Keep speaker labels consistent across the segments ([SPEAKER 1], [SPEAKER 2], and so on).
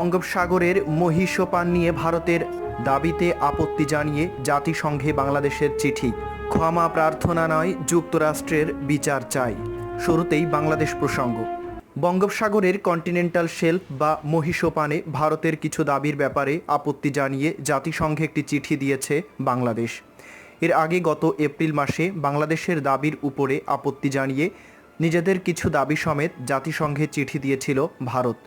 [SPEAKER 1] বঙ্গোপসাগরের মহীসোপান নিয়ে ভারতের দাবিতে আপত্তি জানিয়ে জাতিসংঘে বাংলাদেশের চিঠি। ক্ষমা প্রার্থনা নয়, যুক্তরাষ্ট্রের বিচার চাই। শুরুতেই বাংলাদেশ প্রসঙ্গ। বঙ্গোপসাগরের কন্টিনেন্টাল শেলফ বা মহীসোপানে ভারতের কিছু দাবির ব্যাপারে আপত্তি জানিয়ে জাতিসংঘে একটি চিঠি দিয়েছে বাংলাদেশ। এর আগে গত এপ্রিল মাসে বাংলাদেশের দাবির উপরে আপত্তি জানিয়ে নিজেদের কিছু দাবি সমেত জাতিসংঘে চিঠি দিয়েছিল ভারত।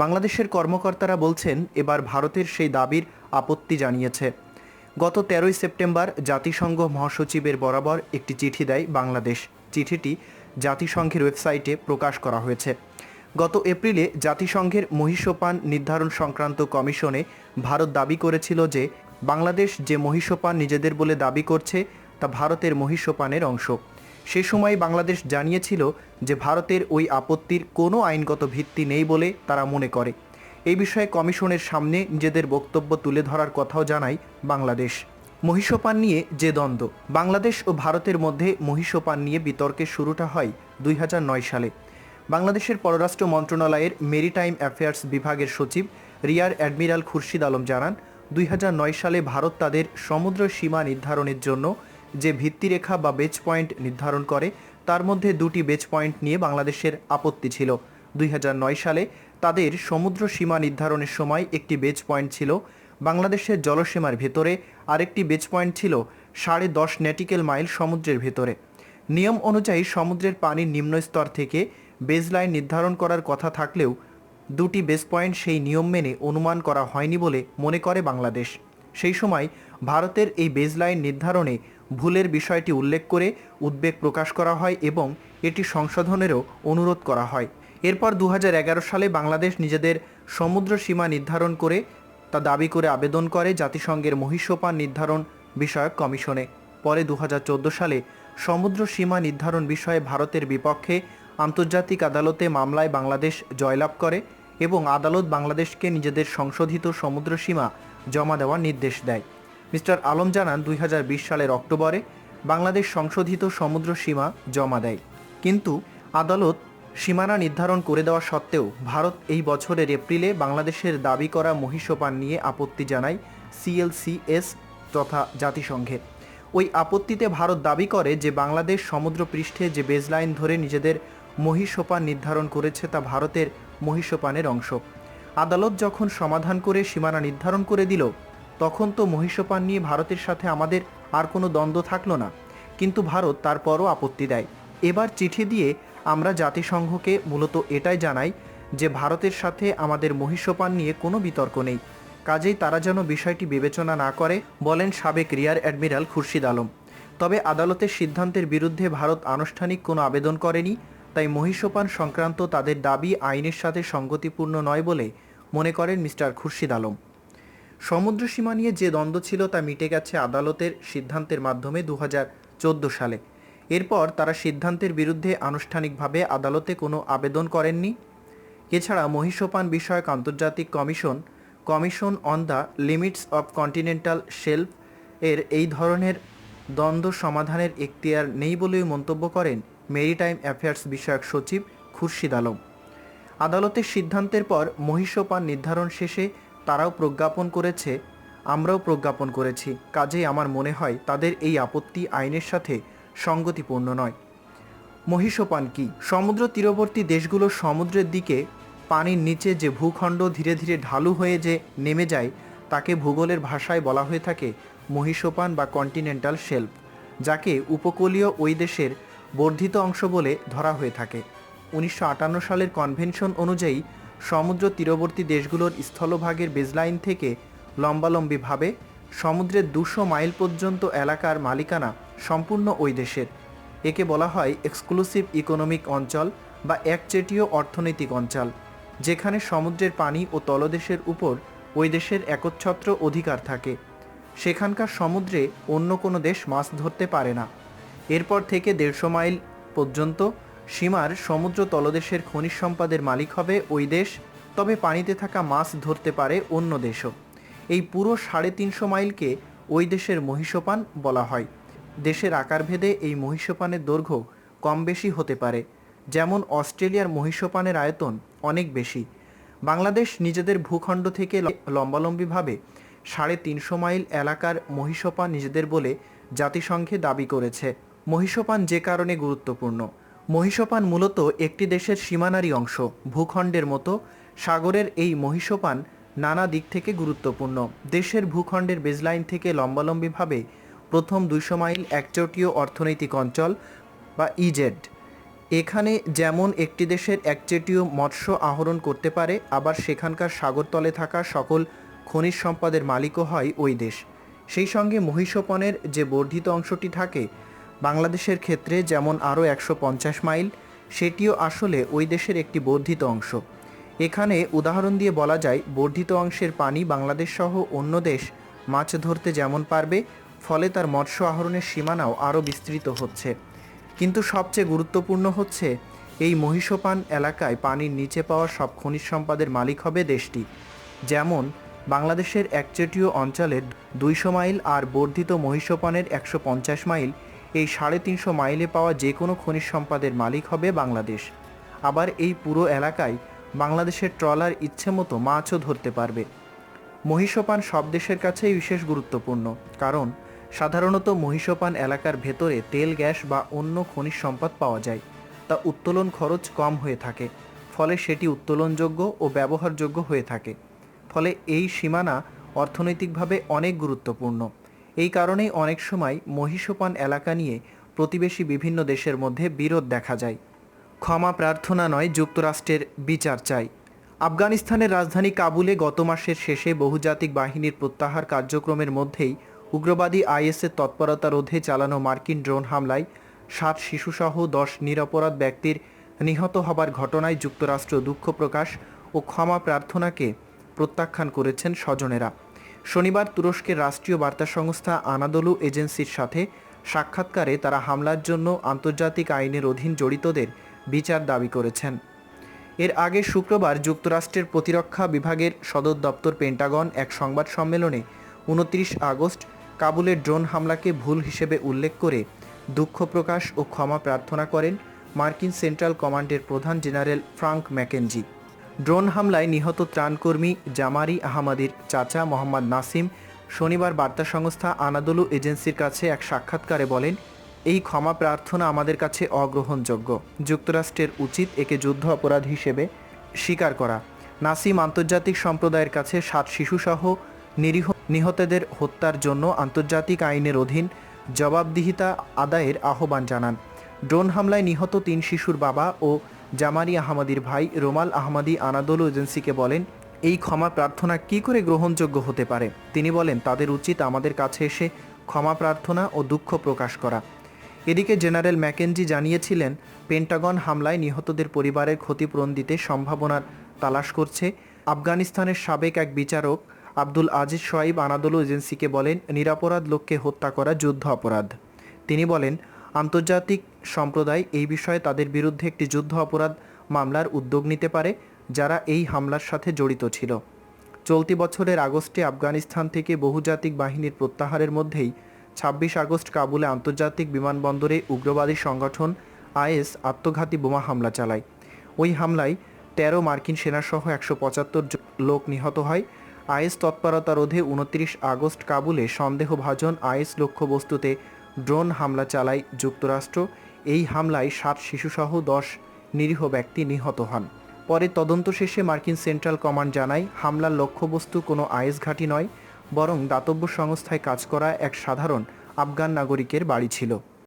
[SPEAKER 1] বাংলাদেশের কর্মকর্তারা বলছেন, এবার ভারতের সেই দাবির আপত্তি জানিয়েছে। গত 13ই সেপ্টেম্বর জাতিসংঘ মহাসচিবের বরাবর একটি চিঠি দেয় বাংলাদেশ। চিঠিটি জাতিসংঘের ওয়েবসাইটে প্রকাশ করা হয়েছে। গত এপ্রিলে জাতিসংঘের মহীসোপান নির্ধারণ সংক্রান্ত কমিশনে ভারত দাবি করেছিল যে বাংলাদেশ যে মহীসোপান নিজেদের বলে দাবি করছে তা ভারতের মহীসোপানের অংশ। সে সময় বাংলাদেশ জানিয়েছিল যে ভারতের ওই আপত্তির কোনো আইনগত ভিত্তি নেই বলে তারা মনে করে। এই বিষয়ে কমিশনের সামনে নিজেদের বক্তব্য তুলে ধরার কথাও জানায় বাংলাদেশ। মহীসোপান নিয়ে যে দ্বন্দ্ব, বাংলাদেশ ও ভারতের মধ্যে মহীসোপান নিয়ে বিতর্কের শুরুটা হয় 2009 সালে। বাংলাদেশের পররাষ্ট্র মন্ত্রণালয়ের মেরিটাইম অ্যাফেয়ার্স বিভাগের সচিব রিয়ার অ্যাডমিরাল খুরশিদ আলম জানান, 2009 সালে ভারত তাদের সমুদ্র সীমা নির্ধারণের জন্য যে ভিত্তিরেখা বা বেজ পয়েন্ট নির্ধারণ করে তার মধ্যে দুটি বেজ পয়েন্ট নিয়ে বাংলাদেশের আপত্তি ছিল। 2009 সালে তাদের সমুদ্র সীমা নির্ধারণের সময় একটি বেজ পয়েন্ট ছিল বাংলাদেশের জলসীমার ভেতরে, আরেকটি বেজ পয়েন্ট ছিল 10.5 নটিক্যাল মাইল সমুদ্রের ভেতরে। নিয়ম অনুযায়ী সমুদ্রের পানির নিম্নস্তর থেকে বেজ লাইন নির্ধারণ করার কথা থাকলেও দুটি বেজ পয়েন্ট সেই নিয়ম মেনে অনুমান করা হয়নি বলে মনে করে বাংলাদেশ। সেই সময় ভারতের এই বেজ লাইন নির্ধারণে ভুলের বিষয়টি উল্লেখ করে উদ্বেগ প্রকাশ করা হয় এবং এটি সংশোধনেরও অনুরোধ করা হয়। এরপর 2011 সালে বাংলাদেশ নিজেদের সমুদ্র সীমা নির্ধারণ করে তা দাবি করে আবেদন করে জাতিসংঘের মহীসোপান নির্ধারণ বিষয়ক কমিশনে। পরে 2014 সালে সমুদ্র সীমা নির্ধারণ বিষয়ে ভারতের বিপক্ষে আন্তর্জাতিক আদালতে মামলায় বাংলাদেশ জয়লাভ করে এবং আদালত বাংলাদেশকে নিজেদের সংশোধিত সমুদ্র সীমা জমা দেওয়ার নির্দেশ দেয়। মিস্টার আলম জানান, 2020 সালের অক্টোবরে বাংলাদেশ সংশোধিত সমুদ্র সীমা জমা দেয়, কিন্তু আদালত সীমানা নির্ধারণ করে দেওয়া সত্ত্বেও ভারত এই বছরের এপ্রিলে বাংলাদেশের দাবি করা মহীসোপান নিয়ে আপত্তি জানায় CLCS তথা জাতিসংঘে। ওই আপত্তিতে ভারত দাবি করে যে বাংলাদেশ সমুদ্রপৃষ্ঠে যে বেজলাইন ধরে নিজেদের মহীসোপান নির্ধারণ করেছে তা ভারতের মহীসোপানের অংশ। আদালত যখন সমাধান করে সীমানা নির্ধারণ করে দিল, তখন তো মহীসোপান নিয়ে ভারতের সাথে আমাদের আর কোনো দ্বন্দ্ব থাকলো না, কিন্তু ভারত তারপরও আপত্তি দেয়। এবার চিঠি দিয়ে আমরা জাতিসংঘকে মূলত এটাই জানাই যে ভারতের সাথে আমাদের মহীসোপান নিয়ে কোনো বিতর্ক নেই, কাজেই তারা যেন বিষয়টি বিবেচনা না করে, বলেন সাবেক রিয়ার অ্যাডমিরাল খুরশিদ আলম। তবে আদালতের সিদ্ধান্তের বিরুদ্ধে ভারত আনুষ্ঠানিক কোনো আবেদন করেনি, তাই মহীসোপান সংক্রান্ত তাদের দাবি আইনের সাথে সঙ্গতিপূর্ণ নয় বলে মনে করেন মিস্টার খুরশিদ আলম। সমুদ্র সীমা নিয়ে যে দ্বন্দ্ব ছিল তা মিটে গেছে আদালতের সিদ্ধান্তের মাধ্যমে 2014 সালে। এরপর তারা সিদ্ধান্তের বিরুদ্ধে আনুষ্ঠানিকভাবে আদালতে কোনো আবেদন করেননি। এছাড়া মহীসোপান বিষয়ক আন্তর্জাতিক commission on the limits of continental shelf এর এই ধরনের দ্বন্দ্ব সমাধানের এখতিয়ার নেই বলেও মন্তব্য করেন মেরিটাইম অ্যাফেয়ার্স বিষয়ক সচিব খুরশিদ আলম। আদালতের সিদ্ধান্তের পর মহীসোপান নির্ধারণ শেষে তারাও প্রজ্ঞাপন করেছে, আমরাও প্রজ্ঞাপন করেছি, কাজেই আমার মনে হয় তাদের এই আপত্তি আইনের সাথে সঙ্গতিপূর্ণ নয়। মহীসোপান কি? সমুদ্র তীরবর্তী দেশগুলো সমুদ্রের দিকে পানির নিচে যে ভূখণ্ড ধীরে ধীরে ঢালু হয়ে যে নেমে যায় তাকে ভূগোলের ভাষায় বলা হয়ে থাকে মহীসোপান বা কন্টিনেন্টাল শেলফ, যাকে উপকূলীয় ওই দেশের বর্ধিত অংশ বলে ধরা হয়ে থাকে। 1958 সালের কনভেনশন অনুযায়ী সমুদ্র তীরবর্তী দেশগুলোর স্থলভাগের বেজলাইন থেকে লম্বালম্বিভাবে সমুদ্রের 200 মাইল পর্যন্ত এলাকার মালিকানা সম্পূর্ণ ওই দেশের। একে বলা হয় এক্সক্লুসিভ ইকোনমিক অঞ্চল বা একচেটিয়া অর্থনৈতিক অঞ্চল, যেখানে সমুদ্রের পানি ও তলদেশের উপর ওই দেশের একচ্ছত্র অধিকার থাকে। সেখানকার সমুদ্রে অন্য কোনো দেশ মাছ ধরতে পারে না। এরপর থেকে 150 মাইল পর্যন্ত সীমার সমুদ্র তলদেশের খনিজ সম্পদের মালিক হবে ওই দেশ, তবে পানিতে থাকা মাছ ধরতে পারে অন্য দেশও। এই পুরো 350 মাইলকে ওই দেশের মহীসোপান বলা হয়। দেশের আকারভেদে এই মহীসোপানের দৈর্ঘ্য কম বেশি হতে পারে, যেমন অস্ট্রেলিয়ার মহীসোপানের আয়তন অনেক বেশি। বাংলাদেশ নিজেদের ভূখণ্ড থেকে লম্বালম্বিভাবে 350 মাইল এলাকার মহীসোপান নিজেদের বলে জাতিসংঘে দাবি করেছে। মহীসোপান যে কারণে গুরুত্বপূর্ণ, মহীসোপান মূলত একটি দেশের সীমানারই অংশ। ভূখণ্ডের মতো সাগরের এই মহীসোপান নানা দিক থেকে গুরুত্বপূর্ণ। দেশের ভূখণ্ডের বেজলাইন থেকে লম্বালম্বিভাবে প্রথম 200 মাইল একচেটিয়া অর্থনৈতিক অঞ্চল বা ইজেড। এখানে যেমন একটি দেশের একচেটিয়া মৎস্য আহরণ করতে পারে, আবার সেখানকার সাগরতলে থাকা সকল খনিজ সম্পদের মালিকও হয় ওই দেশ। সেই সঙ্গে মহীসোপানের যে বর্ধিত অংশটি থাকে বাংলাদেশের ক্ষেত্রে, যেমন আরও 150 মাইল, সেটিও আসলে ওই দেশের একটি বর্ধিত অংশ। এখানে উদাহরণ দিয়ে বলা যায়, বর্ধিত অংশের পানি বাংলাদেশ সহ অন্য দেশ মাছ ধরতে যেমন পারবে, ফলে তার মৎস্য আহরণের সীমানাও আরও বিস্তৃত হচ্ছে। কিন্তু সবচেয়ে গুরুত্বপূর্ণ হচ্ছে, এই মহীসোপান এলাকায় পানির নিচে পাওয়া সব খনিজ সম্পদের মালিক হবে দেশটি। যেমন বাংলাদেশের একচেটিয়া অঞ্চলের 200 মাইল আর বর্ধিত মহীসোপানের 150 মাইল, এই 350 মাইলে পাওয়া যে কোনো খনিজ সম্পদের মালিক হবে বাংলাদেশ। আবার এই পুরো এলাকায় বাংলাদেশের ট্রলার ইচ্ছে মতো মাছও ধরতে পারবে। মহীসোপান সব দেশের কাছেই বিশেষ গুরুত্বপূর্ণ, কারণ সাধারণত মহীসোপান এলাকার ভেতরে তেল, গ্যাস বা অন্য খনিজ সম্পদ পাওয়া যায়। তা উত্তোলন খরচ কম হয়ে থাকে, ফলে সেটি উত্তোলনযোগ্য ও ব্যবহারযোগ্য হয়ে থাকে। ফলে এই সীমানা অর্থনৈতিকভাবে অনেক গুরুত্বপূর্ণ। এই কারণেই অনেক সময় মহীসোপান এলাকা নিয়ে প্রতিবেশী বিভিন্ন দেশের মধ্যে বিরোধ দেখা যায়। ক্ষমা প্রার্থনা নয়, যুক্তরাষ্ট্রের বিচার চাই। আফগানিস্তানের রাজধানী কাবুলে গত মাসের শেষে বহুজাতিক বাহিনীর প্রত্যাহার কার্যক্রমের মধ্যেই উগ্রবাদী আইএসের তৎপরতা রোধে চালানো মার্কিন ড্রোন হামলায় 7 শিশুসহ 10 নিরপরাধ ব্যক্তির নিহত হবার ঘটনায় যুক্তরাষ্ট্র দুঃখ প্রকাশ ও ক্ষমা প্রার্থনাকে প্রত্যাখ্যান করেছেন স্বজনেরা। শনিবার তুরস্কের রাষ্ট্রীয় বার্তা সংস্থা আনাদোলু এজেন্সির সাথে সাক্ষাৎকারে তারা হামলার জন্য আন্তর্জাতিক আইনের অধীন জড়িতদের বিচার দাবি করেছেন। এর আগে শুক্রবার যুক্তরাষ্ট্রের প্রতিরক্ষা বিভাগের সদর দপ্তর পেন্টাগন এক সংবাদ সম্মেলনে 29 আগস্ট কাবুলের ড্রোন হামলাকে ভুল হিসেবে উল্লেখ করে দুঃখ প্রকাশ ও ক্ষমা প্রার্থনা করেন মার্কিন সেন্ট্রাল কমান্ডের প্রধান জেনারেল ফ্রাঙ্ক ম্যাকেনজি। ড্রোন হামলায় নিহত ত্রাণকর্মী জামারি আহমাদির চাচা মোহাম্মদ নাসিম শনিবার বার্তা সংস্থা আনাদোলু এজেন্সির কাছে এক সাক্ষাৎকারে বলেন, এই ক্ষমা প্রার্থনা আমাদের কাছে অগ্রহণযোগ্য। যুক্তরাষ্ট্রের উচিত একে যুদ্ধ অপরাধ হিসেবে স্বীকার করা। নাসিম আন্তর্জাতিক সম্প্রদায়ের কাছে 7 শিশুসহ নিহতদের হত্যার জন্য আন্তর্জাতিক আইনের অধীন জবাবদিহিতা আদায়ের আহ্বান জানান। ড্রোন হামলায় নিহত 3 শিশুর বাবা ও জামারি আহমাদির ভাই রোমাল আহমাদি আনাদোলু এজেন্সিকে বলেন, এই ক্ষমা প্রার্থনা কী করে গ্রহণযোগ্য হতে পারে। তিনি বলেন, তাদের উচিত আমাদের কাছে এসে ক্ষমা প্রার্থনা ও দুঃখ প্রকাশ করা। এদিকে জেনারেল ম্যাকেনজি জানিয়েছিলেন, পেন্টাগন হামলায় নিহতদের পরিবারের ক্ষতিপূরণ দিতে সম্ভাবনার তালাশ করছে। আফগানিস্তানের সাবেক এক বিচারক আব্দুল আজিজ শোয়াইব আনাদোলু এজেন্সিকে বলেন, নিরপরাধ লোককে হত্যা করা যুদ্ধ অপরাধ। তিনি বলেন, আন্তর্জাতিক সম্প্রদায় এই বিষয়ে তাদের বিরুদ্ধে একটি যুদ্ধ অপরাধ মামলার উদ্যোগ নিতে পারে যারা এই হামলার সাথে জড়িত ছিল। চলতি বছরের আগস্টে আফগানিস্তান থেকে বহুজাতিক বাহিনীর প্রত্যাহারের মধ্যেই 26 আগস্ট কাবুলে আন্তর্জাতিক বিমানবন্দরে উগ্রবাদী সংগঠন আইএস আত্মঘাতী বোমা হামলা চালায়। ওই হামলায় 13 মার্কিন সেনাসহ 175 লোক নিহত হয়। আইএস তৎপরতা রোধে 29 আগস্ট কাবুলে সন্দেহভাজন আইএস লক্ষ্যবস্তুতে ড্রোন হামলা চালায় যুক্তরাষ্ট্র। এই হামলায় 7 শিশুসহ 10 নিরীহ ব্যক্তি নিহত হন। পরে তদন্ত শেষে মার্কিন সেন্ট্রাল কমান্ড জানায়, হামলার লক্ষ্যবস্তু কোনো আইএস ঘাঁটি নয়, বরং দাতব্য সংস্থায় কাজ করা এক সাধারণ আফগান নাগরিকের বাড়ি ছিল।